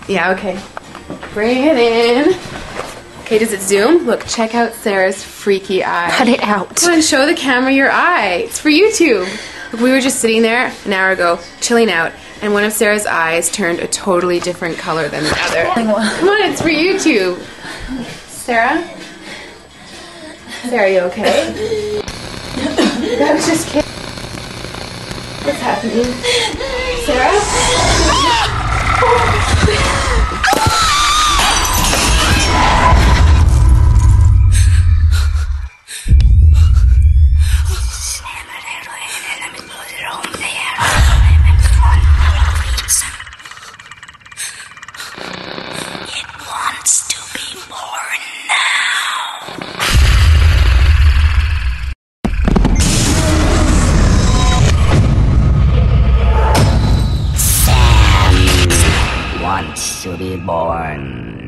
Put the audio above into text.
Yeah, okay. Bring it in. Okay, does it zoom? Look, check out Sarah's freaky eye. Cut it out. Come on, show the camera your eye. It's for YouTube. Look, we were just sitting there an hour ago, chilling out, and one of Sarah's eyes turned a totally different color than the other. Come on, it's for YouTube. Sarah? Sarah, are you okay? That was just kidding. What's happening? Sarah? To be born